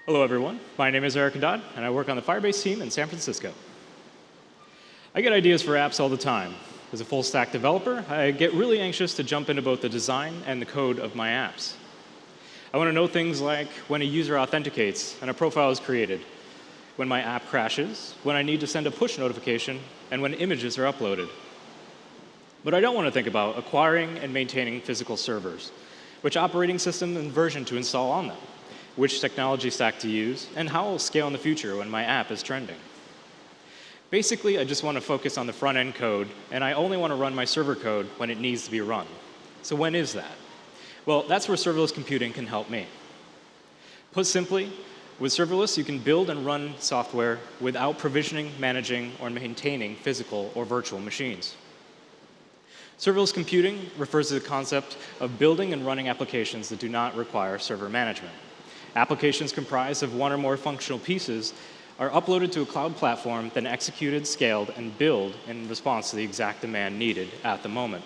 Hello, everyone. My name is Erik Haddad, and I work on the Firebase team in San Francisco. I get ideas for apps all the time. As a full-stack developer, I get really anxious to jump into both the design and the code of my apps. I want to know things like when a user authenticates and a profile is created, when my app crashes, when I need to send a push notification, and when images are uploaded. But I don't want to think about acquiring and maintaining physical servers, which operating system and version to install on them, which technology stack to use, and how it will scale in the future when my app is trending. Basically, I just want to focus on the front-end code, and I only want to run my server code when it needs to be run. So when is that? Well, that's where serverless computing can help me. Put simply, with serverless, you can build and run software without provisioning, managing, or maintaining physical or virtual machines. Serverless computing refers to the concept of building and running applications that do not require server management. Applications comprised of one or more functional pieces are uploaded to a cloud platform, then executed, scaled, and billed in response to the exact demand needed at the moment.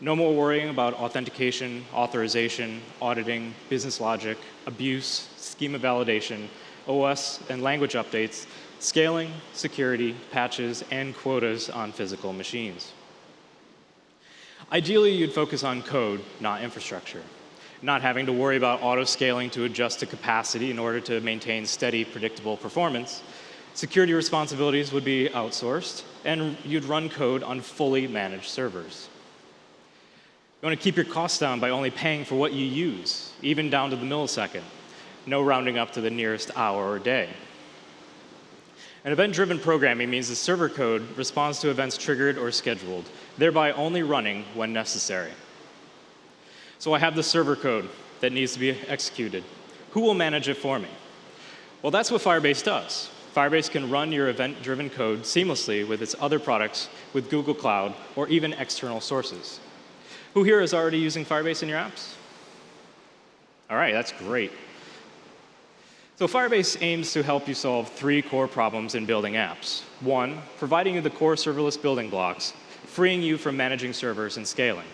No more worrying about authentication, authorization, auditing, business logic, abuse, schema validation, OS and language updates, scaling, security, patches, and quotas on physical machines. Ideally, you'd focus on code, not infrastructure. Not having to worry about auto-scaling to adjust to capacity in order to maintain steady, predictable performance. Security responsibilities would be outsourced, and you'd run code on fully managed servers. You want to keep your costs down by only paying for what you use, even down to the millisecond. No rounding up to the nearest hour or day. And event-driven programming means the server code responds to events triggered or scheduled, thereby only running when necessary. So I have the server code that needs to be executed. Who will manage it for me? Well, that's what Firebase does. Firebase can run your event-driven code seamlessly with its other products, with Google Cloud, or even external sources. Who here is already using Firebase in your apps? All right, that's great. So Firebase aims to help you solve three core problems in building apps. One, providing you the core serverless building blocks, freeing you from managing servers and scaling.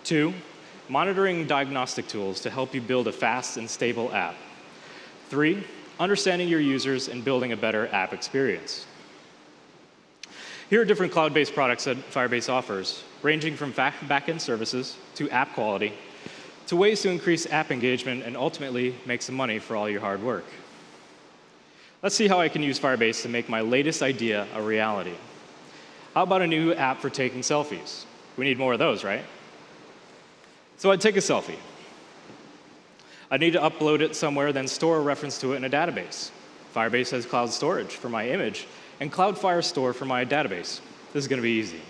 Two, monitoring diagnostic tools to help you build a fast and stable app. Three, understanding your users and building a better app experience. Here are different cloud-based products that Firebase offers, ranging from backend services to app quality, to ways to increase app engagement and ultimately make some money for all your hard work. Let's see how I can use Firebase to make my latest idea a reality. How about a new app for taking selfies? We need more of those, right? So I'd take a selfie. I'd need to upload it somewhere, then store a reference to it in a database. Firebase has cloud storage for my image and Cloud Firestore for my database. This is going to be easy.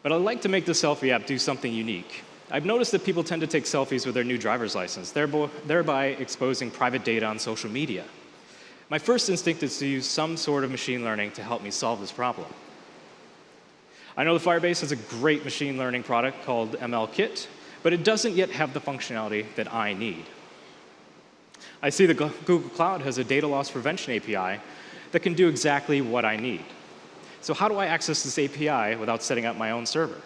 But I'd like to make the selfie app do something unique. I've noticed that people tend to take selfies with their new driver's license, thereby exposing private data on social media. My first instinct is to use some sort of machine learning to help me solve this problem. I know that Firebase has a great machine learning product called ML-Kit, but it doesn't yet have the functionality that I need. I see that Google Cloud has a data loss prevention API that can do exactly what I need. So how do I access this API without setting up my own server?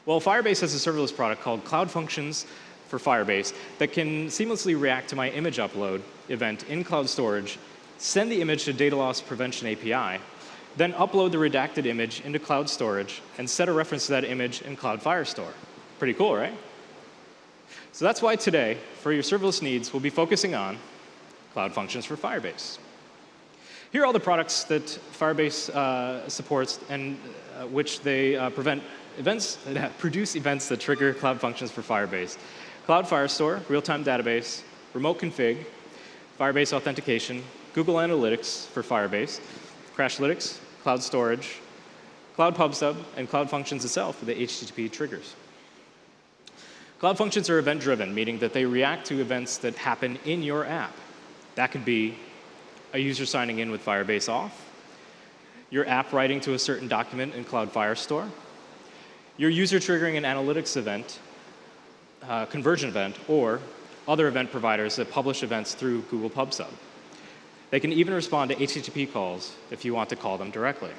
Well, Firebase has a serverless product called Cloud Functions for Firebase that can seamlessly react to my image upload event in cloud storage, send the image to data loss prevention API, then upload the redacted image into cloud storage and set a reference to that image in Cloud Firestore. Pretty cool, right? So that's why today, for your serverless needs, we'll be focusing on Cloud Functions for Firebase. Here are all the products that Firebase supports and which they produce events that trigger Cloud Functions for Firebase. Cloud Firestore, real-time database, remote config, Firebase authentication, Google Analytics for Firebase, Crashlytics, Cloud Storage, Cloud PubSub, and Cloud Functions itself for the HTTP triggers. Cloud Functions are event-driven, meaning that they react to events that happen in your app. That could be a user signing in with Firebase off, your app writing to a certain document in Cloud Firestore, your user triggering an analytics event, conversion event, or other event providers that publish events through Google PubSub. They can even respond to HTTP calls if you want to call them directly.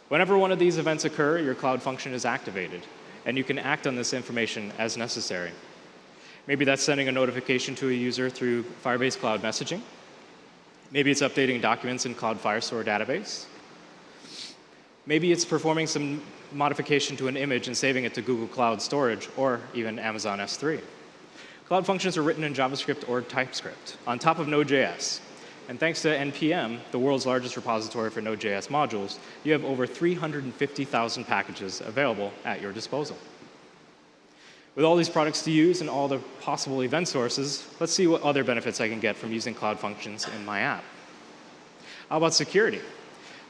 Whenever one of these events occur, your Cloud function is activated, and you can act on this information as necessary. Maybe that's sending a notification to a user through Firebase Cloud Messaging. Maybe it's updating documents in Cloud Firestore database. Maybe it's performing some modification to an image and saving it to Google Cloud Storage or even Amazon S3. Cloud Functions are written in JavaScript or TypeScript on top of Node.js. And thanks to NPM, the world's largest repository for Node.js modules, you have over 350,000 packages available at your disposal. With all these products to use and all the possible event sources, let's see what other benefits I can get from using Cloud Functions in my app. How about security?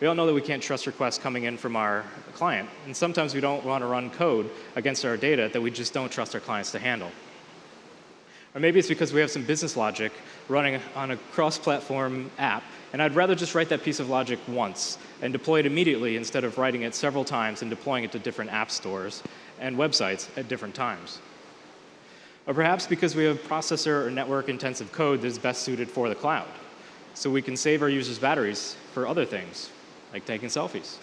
We all know that we can't trust requests coming in from our client, and sometimes we don't want to run code against our data that we just don't trust our clients to handle. Or maybe it's because we have some business logic running on a cross-platform app, and I'd rather just write that piece of logic once and deploy it immediately instead of writing it several times and deploying it to different app stores and websites at different times. Or perhaps because we have processor or network-intensive code that is best suited for the cloud, so we can save our users' batteries for other things, like taking selfies.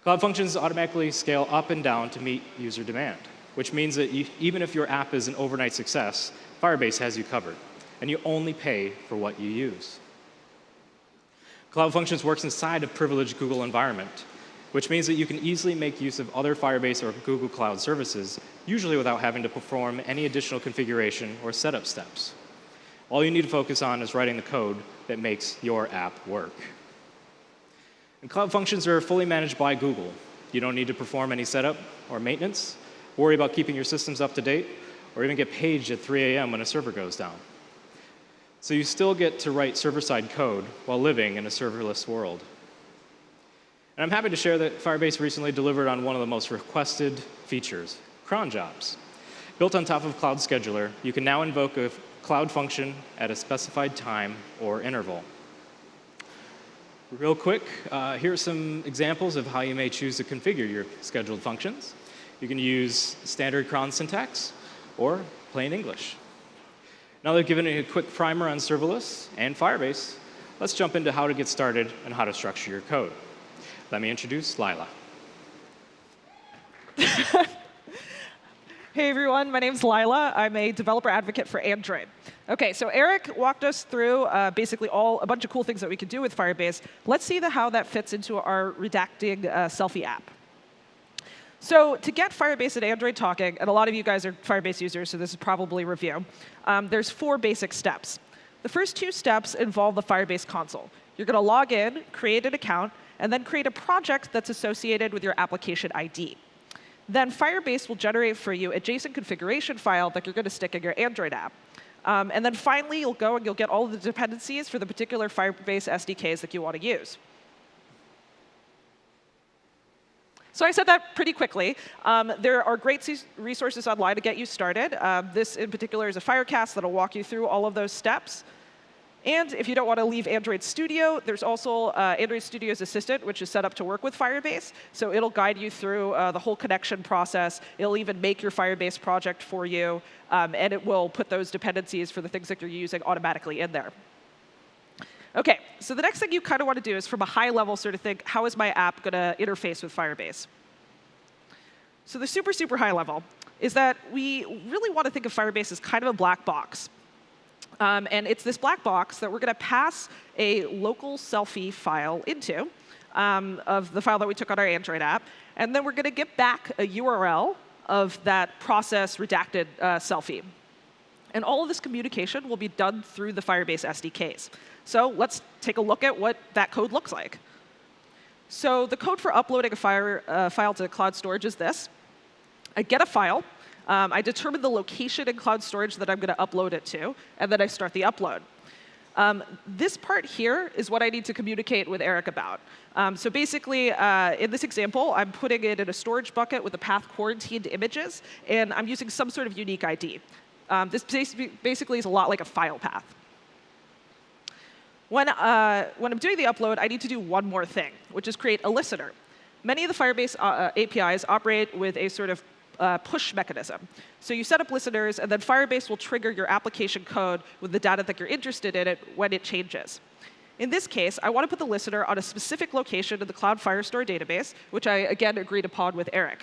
Cloud Functions automatically scale up and down to meet user demand, which means that even if your app is an overnight success, Firebase has you covered, and you only pay for what you use. Cloud Functions works inside a privileged Google environment, which means that you can easily make use of other Firebase or Google Cloud services, usually without having to perform any additional configuration or setup steps. All you need to focus on is writing the code that makes your app work. And Cloud Functions are fully managed by Google. You don't need to perform any setup or maintenance, worry about keeping your systems up to date, or even get paged at 3 a.m. when a server goes down. So you still get to write server-side code while living in a serverless world. And I'm happy to share that Firebase recently delivered on one of the most requested features, Cron Jobs. Built on top of Cloud Scheduler, you can now invoke a Cloud function at a specified time or interval. Real quick, here are some examples of how you may choose to configure your scheduled functions. You can use standard cron syntax or plain English. Now that I've given you a quick primer on serverless and Firebase, let's jump into how to get started and how to structure your code. Let me introduce Lyla. Hey everyone, my name's Lyla. I'm a developer advocate for Android. OK, so Erik walked us through basically a bunch of cool things that we can do with Firebase. Let's see how that fits into our redacting selfie app. So to get Firebase and Android talking, and a lot of you guys are Firebase users, so this is probably a review, there's 4 basic steps. The first 2 steps involve the Firebase Console. You're going to log in, create an account, and then create a project that's associated with your application ID. Then Firebase will generate for you a JSON configuration file that you're going to stick in your Android app. And then finally, you'll go and you'll get all of the dependencies for the particular Firebase SDKs that you want to use. So I said that pretty quickly. There are great resources online to get you started. This in particular is a Firecast that will walk you through all of those steps. And if you don't want to leave Android Studio, there's also Android Studio's Assistant, which is set up to work with Firebase. So it'll guide you through the whole connection process. It'll even make your Firebase project for you. And it will put those dependencies for the things that you're using automatically in there. OK, so the next thing you kind of want to do is from a high level sort of think, how is my app going to interface with Firebase? So the super, super high level is that we really want to think of Firebase as kind of a black box. And it's this black box that we're going to pass a local selfie file into, of the file that we took on our Android app. And then we're going to get back a URL of that process redacted selfie. And all of this communication will be done through the Firebase SDKs. So let's take a look at what that code looks like. So the code for uploading a file to cloud storage is this. I get a file. I determine the location in cloud storage that I'm going to upload it to, and then I start the upload. This part here is what I need to communicate with Erik about. So basically, in this example, I'm putting it in a storage bucket with the path quarantined images, and I'm using some sort of unique ID. This basically is a lot like a file path. When I'm doing the upload, I need to do one more thing, which is create a listener. Many of the Firebase APIs operate with a sort of push mechanism. So you set up listeners, and then Firebase will trigger your application code with the data that you're interested in it when it changes. In this case, I want to put the listener on a specific location in the Cloud Firestore database, which I, again, agreed upon with Erik.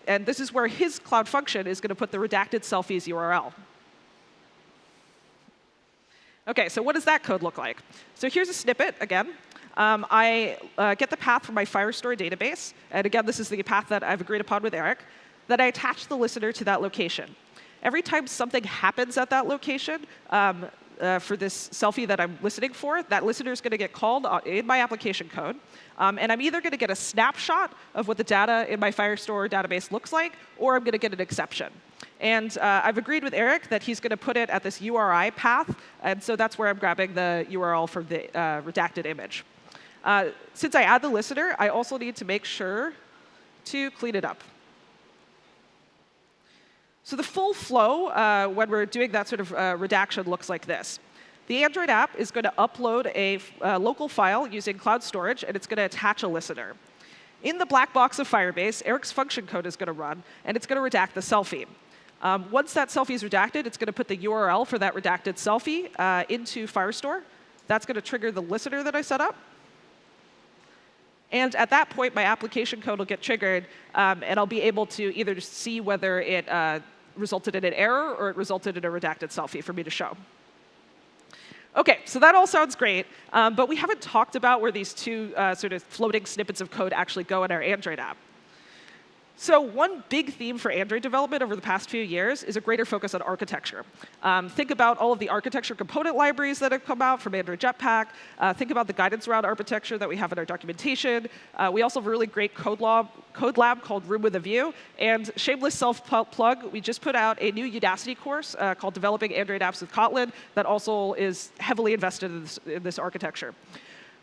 And this is where his Cloud function is going to put the redacted selfies URL. OK, so what does that code look like? So here's a snippet again. I get the path from my Firestore database. And again, this is the path that I've agreed upon with Erik. That I attach the listener to that location. Every time something happens at that location for this selfie that I'm listening for, that listener is going to get called in my application code. And I'm either going to get a snapshot of what the data in my Firestore database looks like, or I'm going to get an exception. And I've agreed with Erik that he's going to put it at this URI path. And so that's where I'm grabbing the URL for the redacted image. Since I add the listener, I also need to make sure to clean it up. So the full flow when we're doing that sort of redaction looks like this. The Android app is going to upload a local file using cloud storage, and it's going to attach a listener. In the black box of Firebase, Erik's function code is going to run, and it's going to redact the selfie. Once that selfie is redacted, it's going to put the URL for that redacted selfie into Firestore. That's going to trigger the listener that I set up. And at that point, my application code will get triggered, and I'll be able to either see whether it resulted in an error or it resulted in a redacted selfie for me to show. OK, so that all sounds great, but we haven't talked about where these two sort of floating snippets of code actually go in our Android app. So one big theme for Android development over the past few years is a greater focus on architecture. Think about all of the architecture component libraries that have come out from Android Jetpack. Think about the guidance around architecture that we have in our documentation. We also have a really great code lab called Room with a View. And shameless self-plug, we just put out a new Udacity course called Developing Android Apps with Kotlin that also is heavily invested in this architecture.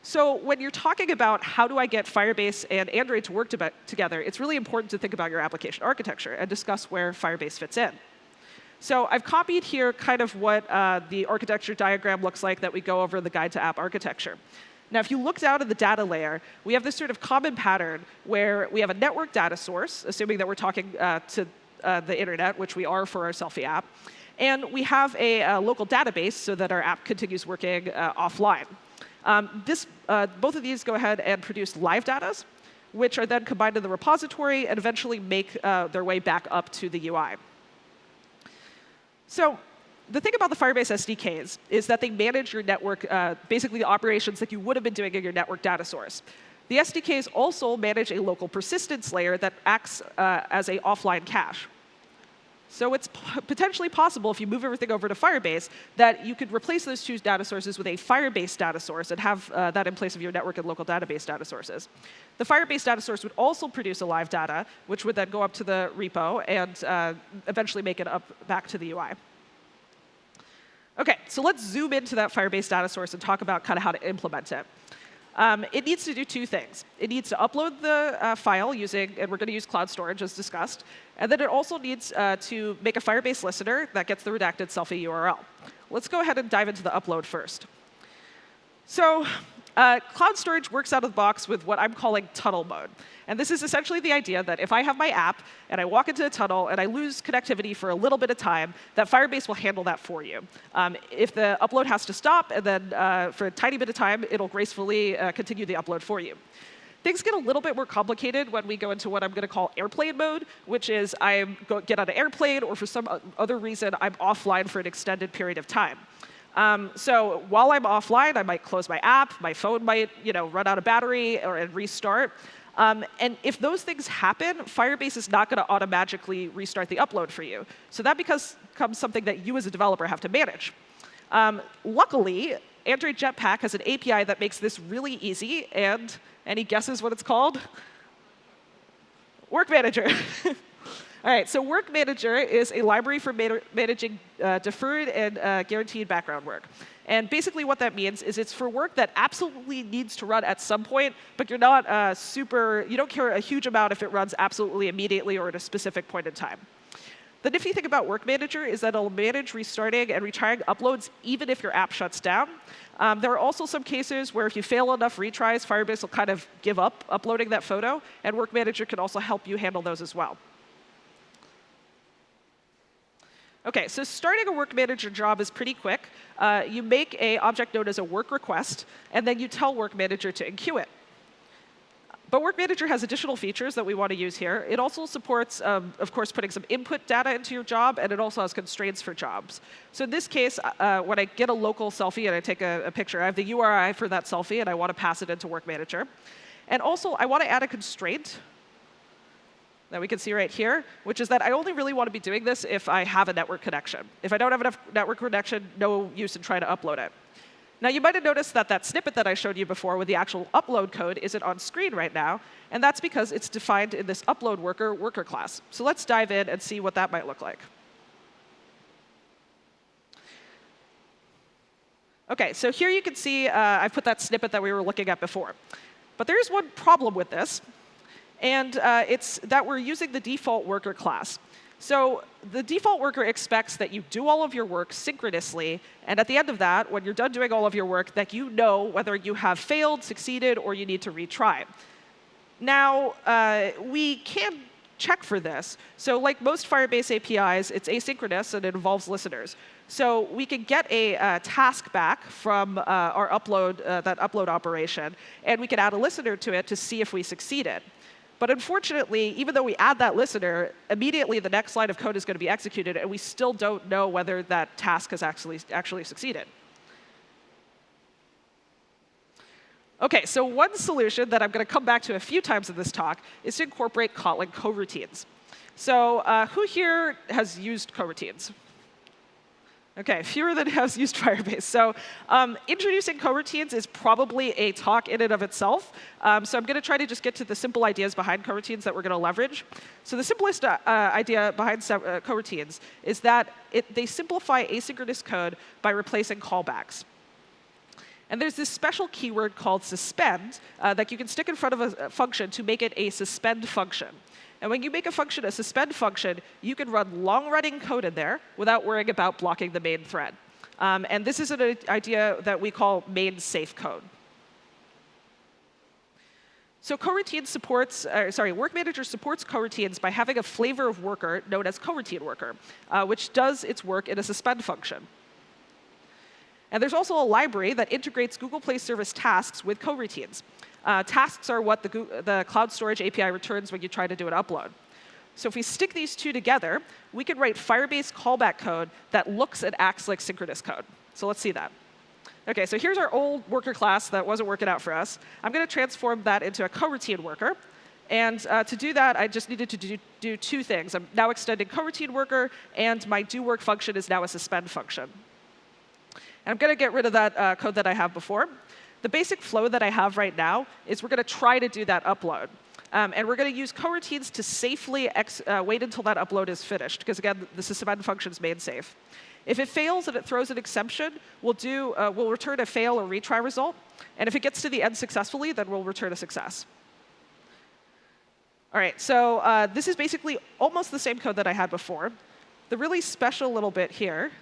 So when you're talking about how do I get Firebase and Android to work together, it's really important to think about your application architecture and discuss where Firebase fits in. So I've copied here kind of what the architecture diagram looks like that we go over in the Guide to App Architecture. Now, if you look down at the data layer, we have this sort of common pattern where we have a network data source, assuming that we're talking to the internet, which we are for our selfie app. And we have a local database so that our app continues working offline. Both of these go ahead and produce live data, which are then combined in the repository and eventually make their way back up to the UI. So the thing about the Firebase SDKs is that they manage your network, basically the operations like you would have been doing in your network data source. The SDKs also manage a local persistence layer that acts as an offline cache. So it's potentially possible, if you move everything over to Firebase, that you could replace those two data sources with a Firebase data source and have that in place of your network and local database data sources. The Firebase data source would also produce a live data, which would then go up to the repo and eventually make it up back to the UI. OK, so let's zoom into that Firebase data source and talk about kind of how to implement it. It needs to do two things. It needs to upload the file using, and we're going to use cloud storage as discussed. And then it also needs to make a Firebase listener that gets the redacted selfie URL. Let's go ahead and dive into the upload first. So cloud storage works out of the box with what I'm calling tunnel mode. And this is essentially the idea that if I have my app and I walk into a tunnel and I lose connectivity for a little bit of time, that Firebase will handle that for you. If the upload has to stop, and then for a tiny bit of time, it'll gracefully continue the upload for you. Things get a little bit more complicated when we go into what I'm going to call airplane mode, which is I get on an airplane, or for some other reason, I'm offline for an extended period of time. So while I'm offline, I might close my app, my phone might run out of battery and restart. And if those things happen, Firebase is not going to automatically restart the upload for you. So that becomes something that you as a developer have to manage. Luckily, Android Jetpack has an API that makes this really easy. And any guesses what it's called? Work Manager. All right, so Work Manager is a library for managing deferred and guaranteed background work. And basically what that means is it's for work that absolutely needs to run at some point, but you're not you don't care a huge amount if it runs absolutely immediately or at a specific point in time. The nifty thing about Work Manager is that it'll manage restarting and retrying uploads even if your app shuts down. There are also some cases where if you fail enough retries, Firebase will kind of give up uploading that photo, and Work Manager can also help you handle those as well. OK, so starting a Work Manager job is pretty quick. You make an object known as a work request, and then you tell Work Manager to enqueue it. But Work Manager has additional features that we want to use here. It also supports, of course, putting some input data into your job, and it also has constraints for jobs. So in this case, when I get a local selfie and I take a picture, I have the URI for that selfie, and I want to pass it into Work Manager. And also, I want to add a constraint that we can see right here, which is that I only really want to be doing this if I have a network connection. If I don't have enough network connection, no use in trying to upload it. Now, you might have noticed that that snippet that I showed you before with the actual upload code isn't on screen right now, and that's because it's defined in this upload worker class. So let's dive in and see what that might look like. OK, so here you can see I put that snippet that we were looking at before. But there is one problem with this, and it's that we're using the default worker class. So the default worker expects that you do all of your work synchronously, and at the end of that, when you're done doing all of your work, that you know whether you have failed, succeeded, or you need to retry. Now, we can check for this. So like most Firebase APIs, it's asynchronous, and it involves listeners. So we can get a task back from our upload, that upload operation, and we can add a listener to it to see if we succeeded. But unfortunately, even though we add that listener, immediately the next line of code is going to be executed, and we still don't know whether that task has actually succeeded. OK, so one solution that I'm going to come back to a few times in this talk is to incorporate Kotlin coroutines. So who here has used coroutines? OK, fewer than has used Firebase. So introducing coroutines is probably a talk in and of itself. So I'm going to try to just get to the simple ideas behind coroutines that we're going to leverage. So the simplest idea behind coroutines is that they simplify asynchronous code by replacing callbacks. And there's this special keyword called suspend that you can stick in front of a function to make it a suspend function. And when you make a function a suspend function, you can run long-running code in there without worrying about blocking the main thread. And this is an idea that we call main safe code. So coroutine supports, Work Manager supports coroutines by having a flavor of worker known as coroutine worker, which does its work in a suspend function. And there's also a library that integrates Google Play Service tasks with coroutines. Tasks are what the Cloud Storage API returns when you try to do an upload. So if we stick these two together, we can write Firebase callback code that looks and acts like synchronous code. So let's see that. OK, so here's our old worker class that wasn't working out for us. I'm going to transform that into a coroutine worker. And to do that, I just needed to do two things. I'm now extending coroutine worker, and my do work function is now a suspend function. And I'm going to get rid of that code that I have before. The basic flow that I have right now is we're going to try to do that upload. And we're going to use coroutines to safely wait until that upload is finished, because again, the suspend function is made safe. If it fails and it throws an exception, we'll return a fail or retry result. And if it gets to the end successfully, then we'll return a success. All right, so this is basically almost the same code that I had before. The really special little bit here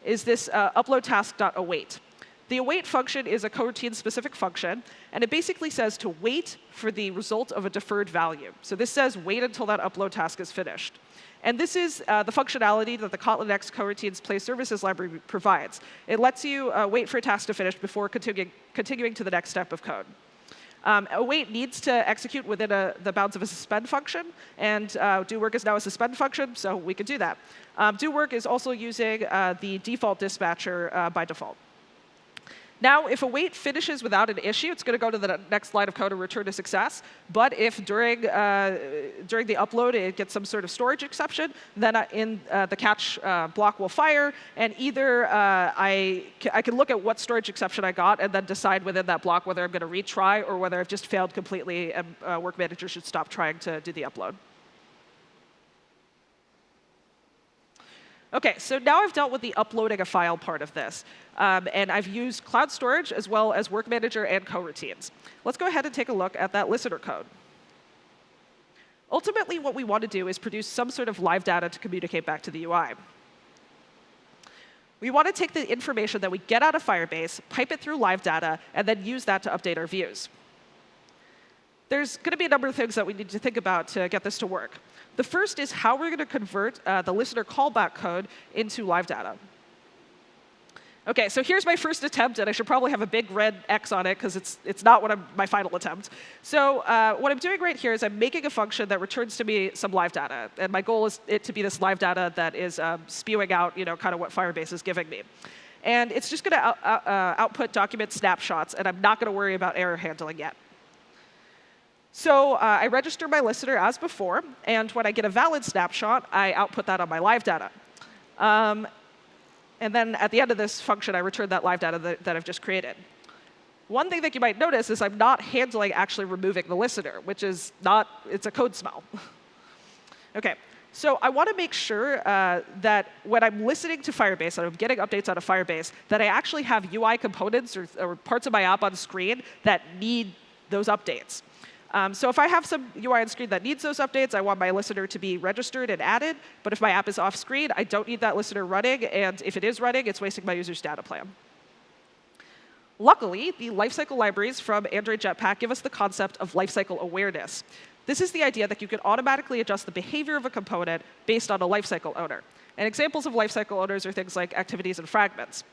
is this upload task.await. The await function is a coroutine-specific function, and it basically says to wait for the result of a deferred value. So this says wait until that upload task is finished. And this is the functionality that the Kotlin X coroutines Play Services library provides. It lets you wait for a task to finish before continuing to the next step of code. Await needs to execute within the bounds of a suspend function, and do work is now a suspend function, so we can do that. Do work is also using the default dispatcher by default. Now, if await finishes without an issue, it's going to go to the next line of code and return a success. But if during the upload it gets some sort of storage exception, then the catch block will fire. And either I can look at what storage exception I got and then decide within that block whether I'm going to retry or whether I've just failed completely and Work Manager should stop trying to do the upload. OK, so now I've dealt with the uploading a file part of this. And I've used cloud storage as well as Work Manager and coroutines. Let's go ahead and take a look at that listener code. Ultimately, what we want to do is produce some sort of live data to communicate back to the UI. We want to take the information that we get out of Firebase, pipe it through live data, and then use that to update our views. There's going to be a number of things that we need to think about to get this to work. The first is how we're going to convert the listener callback code into live data. OK, so here's my first attempt, and I should probably have a big red X on it, because it's not my final attempt. So what I'm doing right here is I'm making a function that returns to me some live data. And my goal is it to be this live data that is spewing out kind of what Firebase is giving me. And it's just going to output document snapshots, and I'm not going to worry about error handling yet. So I register my listener as before, and when I get a valid snapshot, I output that on my live data. And then at the end of this function, I return that live data that I've just created. One thing that you might notice is I'm not handling actually removing the listener, which is it's a code smell. OK, so I want to make sure that when I'm listening to Firebase and I'm getting updates out of Firebase, that I actually have UI components or parts of my app on screen that need those updates. So if I have some UI on screen that needs those updates, I want my listener to be registered and added. But if my app is off screen, I don't need that listener running. And if it is running, it's wasting my user's data plan. Luckily, the lifecycle libraries from Android Jetpack give us the concept of lifecycle awareness. This is the idea that you can automatically adjust the behavior of a component based on a lifecycle owner. And examples of lifecycle owners are things like activities and fragments.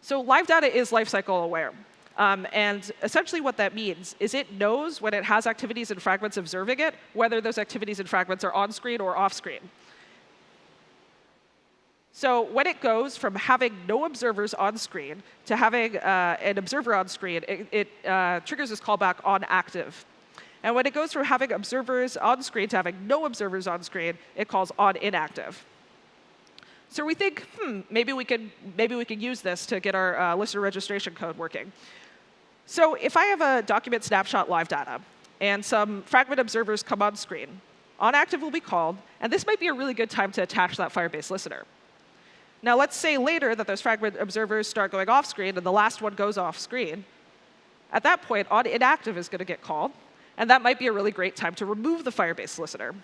So live data is lifecycle aware. And essentially what that means is it knows when it has activities and fragments observing it, whether those activities and fragments are on screen or off screen. So when it goes from having no observers on screen to having an observer on screen, it triggers this callback on active. And when it goes from having observers on screen to having no observers on screen, it calls on inactive. So we think, maybe we can use this to get our listener registration code working. So if I have a document snapshot live data and some fragment observers come on screen, onActive will be called. And this might be a really good time to attach that Firebase listener. Now, let's say later that those fragment observers start going off screen and the last one goes off screen. At that point, onInactive is going to get called. And that might be a really great time to remove the Firebase listener.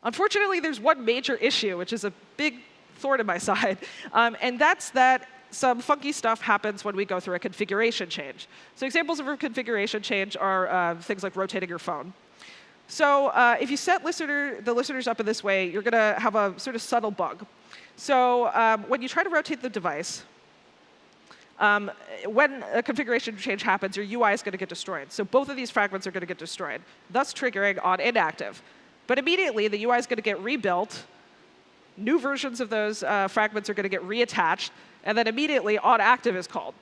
Unfortunately, there's one major issue, which is a big thorn in my side. And that's that some funky stuff happens when we go through a configuration change. So examples of a configuration change are things like rotating your phone. So if you set the listeners up in this way, you're going to have a sort of subtle bug. So when you try to rotate the device, when a configuration change happens, your UI is going to get destroyed. So both of these fragments are going to get destroyed, thus triggering on inactive. But immediately, the UI is going to get rebuilt. New versions of those fragments are going to get reattached. And then immediately, onActive is called.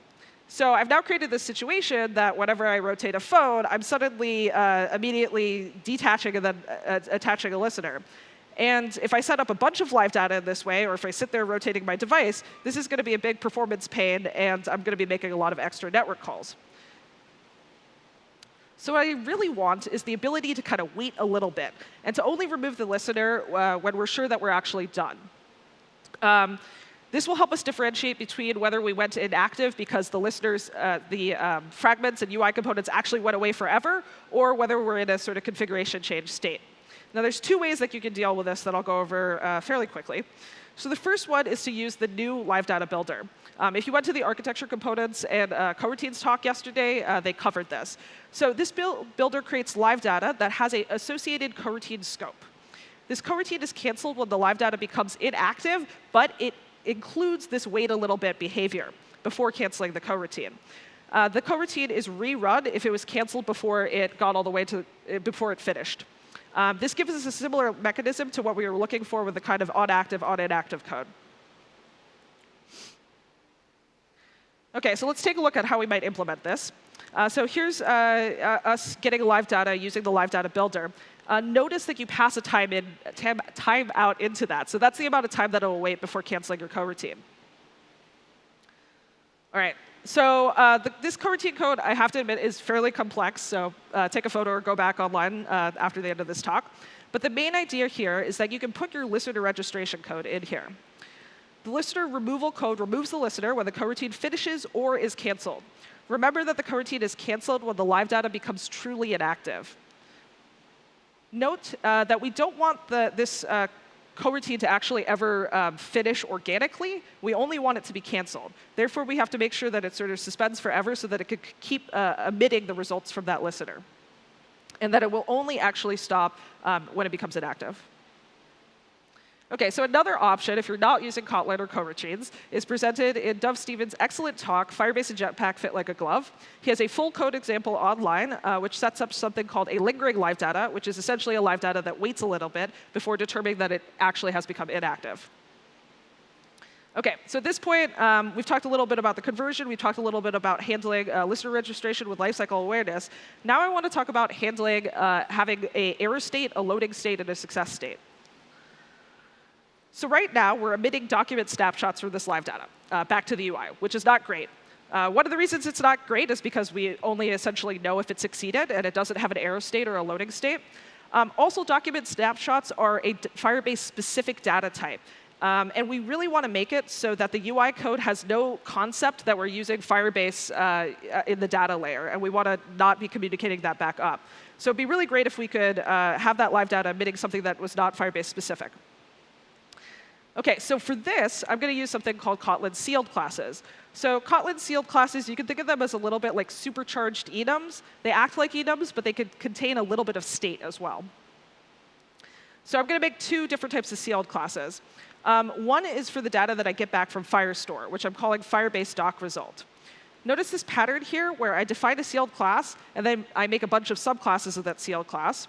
So I've now created this situation that whenever I rotate a phone, I'm suddenly immediately detaching and then attaching a listener. And if I set up a bunch of live data in this way, or if I sit there rotating my device, this is going to be a big performance pain, and I'm going to be making a lot of extra network calls. So what I really want is the ability to kind of wait a little bit and to only remove the listener when we're sure that we're actually done. This will help us differentiate between whether we went to inactive because the listeners, fragments and UI components actually went away forever, or whether we're in a sort of configuration change state. Now, there's two ways that you can deal with this that I'll go over fairly quickly. So the first one is to use the new live data builder. If you went to the architecture components and coroutines talk yesterday, they covered this. So this builder creates live data that has an associated coroutine scope. This coroutine is canceled when the live data becomes inactive, but it includes this wait a little bit behavior before canceling the coroutine. The coroutine is rerun if it was canceled before it got all the way to before it finished. This gives us a similar mechanism to what we were looking for with the kind of onActive, onInactive code. OK, so let's take a look at how we might implement this. So here's us getting live data using the live data builder. Notice that you pass a time out into that. So that's the amount of time that it will wait before canceling your coroutine. All right. So this coroutine code, I have to admit, is fairly complex. So take a photo or go back online after the end of this talk. But the main idea here is that you can put your listener registration code in here. The listener removal code removes the listener when the coroutine finishes or is canceled. Remember that the coroutine is canceled when the live data becomes truly inactive. Note that we don't want this coroutine to actually ever finish organically. We only want it to be canceled. Therefore, we have to make sure that it sort of suspends forever so that it could keep emitting the results from that listener, and that it will only actually stop when it becomes inactive. OK, so another option, if you're not using Kotlin or coroutines, is presented in Dov Stevens' excellent talk, Firebase and Jetpack Fit Like a Glove. He has a full code example online, which sets up something called a lingering live data, which is essentially a live data that waits a little bit before determining that it actually has become inactive. OK, so at this point, we've talked a little bit about the conversion. We've talked a little bit about handling listener registration with lifecycle awareness. Now I want to talk about handling having an error state, a loading state, and a success state. So right now, we're emitting document snapshots from this live data back to the UI, which is not great. One of the reasons it's not great is because we only essentially know if it succeeded, and it doesn't have an error state or a loading state. Also, document snapshots are a Firebase-specific data type. And we really want to make it so that the UI code has no concept that we're using Firebase in the data layer. And we want to not be communicating that back up. So it'd be really great if we could have that live data emitting something that was not Firebase-specific. OK, so for this, I'm going to use something called Kotlin sealed classes. So Kotlin sealed classes, you can think of them as a little bit like supercharged enums. They act like enums, but they could contain a little bit of state as well. So I'm going to make two different types of sealed classes. One is for the data that I get back from Firestore, which I'm calling Firebase doc result. Notice this pattern here where I define a sealed class, and then I make a bunch of subclasses of that sealed class.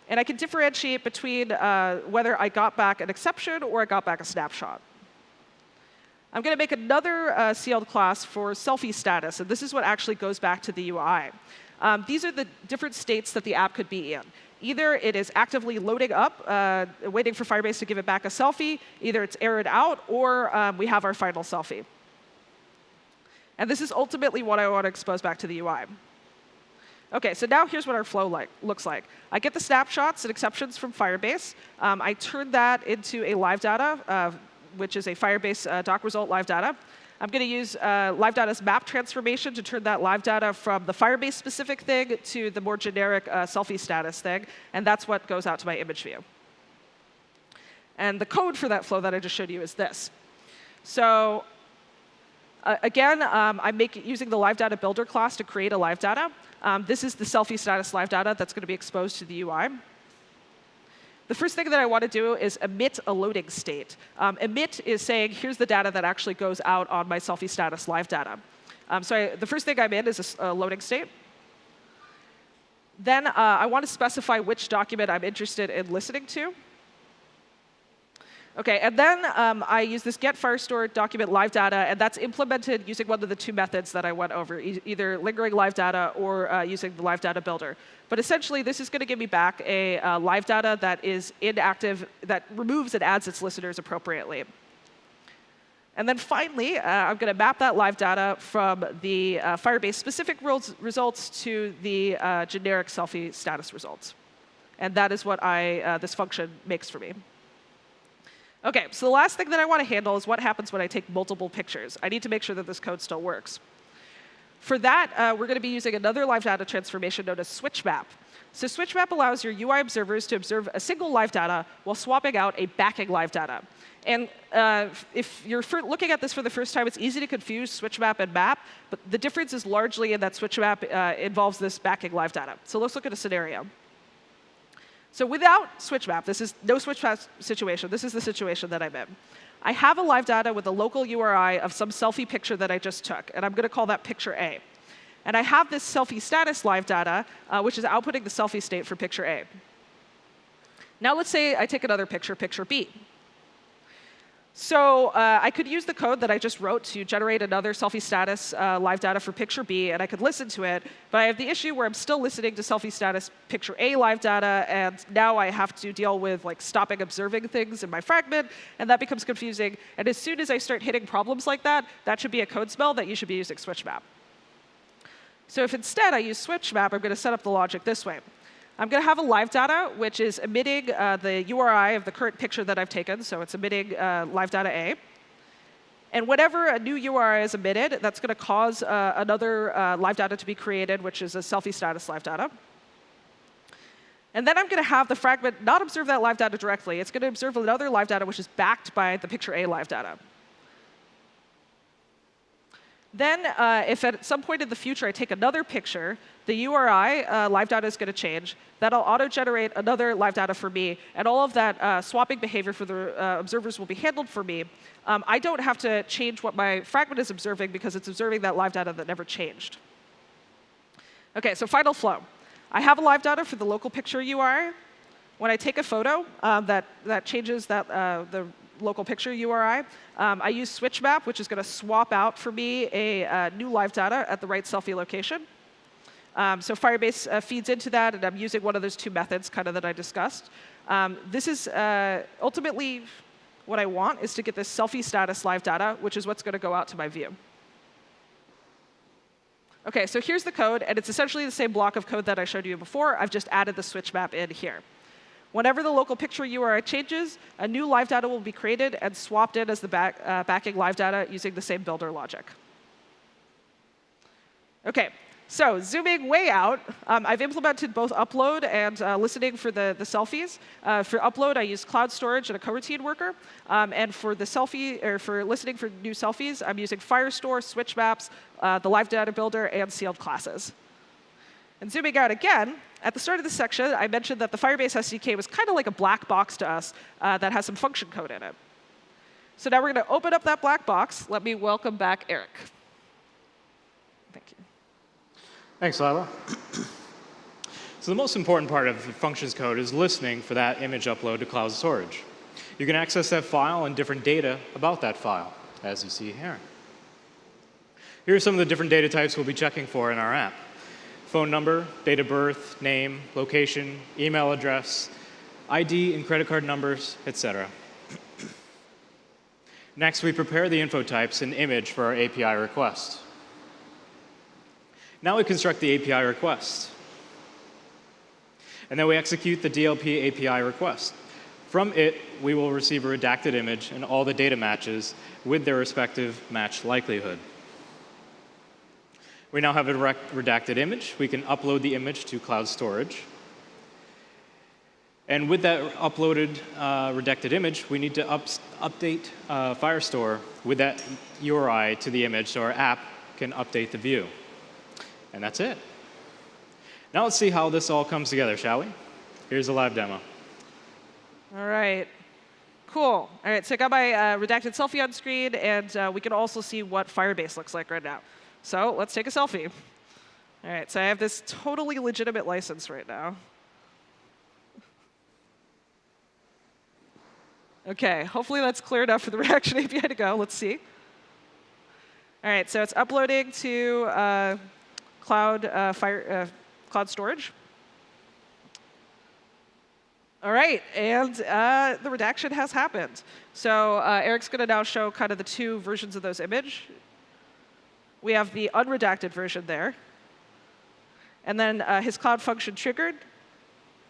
And I can differentiate between whether I got back an exception or I got back a snapshot. I'm going to make another sealed class for Selfie Status. And this is what actually goes back to the UI. These are the different states that the app could be in. Either it is actively loading up, waiting for Firebase to give it back a selfie. Either it's errored out, or we have our final selfie. And this is ultimately what I want to expose back to the UI. OK, so now here's what our flow looks like. I get the snapshots and exceptions from Firebase. I turn that into a live data, which is a Firebase doc result live data. I'm going to use live data's map transformation to turn that live data from the Firebase-specific thing to the more generic selfie status thing. And that's what goes out to my image view. And the code for that flow that I just showed you is this. So again, I'm using the live data builder class to create a live data. This is the selfie status live data that's going to be exposed to the UI. The first thing that I want to do is emit a loading state. Emit is saying, here's the data that actually goes out on my selfie status live data. So the first thing I'm in is a loading state. Then I want to specify which document I'm interested in listening to. OK, and then I use this get Firestore document live data, and that's implemented using one of the two methods that I went over, either lingering live data or using the live data builder. But essentially, this is going to give me back a live data that is inactive, that removes and adds its listeners appropriately. And then finally, I'm going to map that live data from the Firebase-specific results to the generic selfie status results. And that is what this function makes for me. OK, so the last thing that I want to handle is what happens when I take multiple pictures. I need to make sure that this code still works. For that, we're going to be using another live data transformation known as switch map. So switch map allows your UI observers to observe a single live data while swapping out a backing live data. And if you're looking at this for the first time, it's easy to confuse switch map and map. But the difference is largely in that switch map involves this backing live data. So let's look at a scenario. So without switch map, this is no switch map situation. This is the situation that I'm in. I have a live data with a local URI of some selfie picture that I just took. And I'm going to call that picture A. And I have this selfie status live data, which is outputting the selfie state for picture A. Now let's say I take another picture, picture B. So I could use the code that I just wrote to generate another selfie status live data for picture B, and I could listen to it. But I have the issue where I'm still listening to selfie status picture A live data, and now I have to deal with stopping observing things in my fragment, and that becomes confusing. And as soon as I start hitting problems like that, that should be a code smell that you should be using switch map. So if instead I use switch map, I'm going to set up the logic this way. I'm going to have a live data, which is emitting the URI of the current picture that I've taken. So it's emitting live data A. And whenever a new URI is emitted, that's going to cause another live data to be created, which is a selfie status live data. And then I'm going to have the fragment not observe that live data directly. It's going to observe another live data, which is backed by the picture A live data. Then, if at some point in the future I take another picture, the URI, live data, is going to change. That'll auto-generate another live data for me, and all of that swapping behavior for the observers will be handled for me. I don't have to change what my fragment is observing because it's observing that live data that never changed. OK, so final flow. I have a live data for the local picture URI. When I take a photo that changes the local picture URI, I use switch map, which is going to swap out for me a new live data at the right selfie location. So Firebase feeds into that, and I'm using one of those two methods kind of that I discussed. This is ultimately what I want is to get this selfie status live data, which is what's going to go out to my view. OK, so here's the code, and it's essentially the same block of code that I showed you before. I've just added the switch map in here. Whenever the local picture URI changes, a new live data will be created and swapped in as the backing live data using the same builder logic. OK, so zooming way out, I've implemented both upload and listening for the selfies. For upload, I use cloud storage and a coroutine worker. And for the for listening for new selfies, I'm using Firestore, switch maps, the live data builder, and sealed classes. And zooming out again, at the start of this section, I mentioned that the Firebase SDK was kind of like a black box to us that has some function code in it. So now we're going to open up that black box. Let me welcome back Erik. Thank you. Thanks, Lyla. So the most important part of the functions code is listening for that image upload to cloud storage. You can access that file and different data about that file, as you see here. Here are some of the different data types we'll be checking for in our app. Phone number, date of birth, name, location, email address, ID and credit card numbers, etc. Next, we prepare the info types and image for our API request. Now we construct the API request. And then we execute the DLP API request. From it, we will receive a redacted image and all the data matches with their respective match likelihood. We now have a redacted image. We can upload the image to cloud storage. And with that uploaded redacted image, we need to update Firestore with that URI to the image so our app can update the view. And that's it. Now let's see how this all comes together, shall we? Here's a live demo. All right. Cool. All right, so I got my redacted selfie on screen, and we can also see what Firebase looks like right now. So let's take a selfie. All right, so I have this totally legitimate license right now. OK, hopefully that's clear enough for the reaction API to go. Let's see. All right, so it's uploading to cloud storage. All right, and the redaction has happened. So Erik's going to now show kind of the two versions of those image. We have the unredacted version there. And then his cloud function triggered,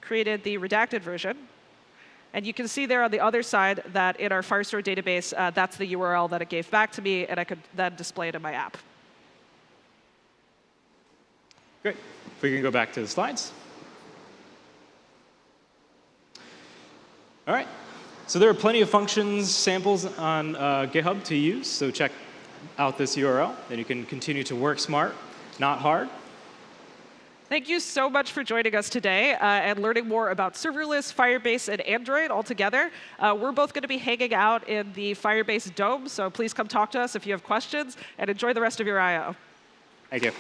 created the redacted version. And you can see there on the other side that in our Firestore database, that's the URL that it gave back to me, and I could then display it in my app. Great. If we can go back to the slides. All right. So there are plenty of functions samples on GitHub to use. So check out this URL, and you can continue to work smart, not hard. Thank you so much for joining us today and learning more about serverless, Firebase, and Android all together. We're both going to be hanging out in the Firebase Dome, so please come talk to us if you have questions, and enjoy the rest of your I/O. Thank you.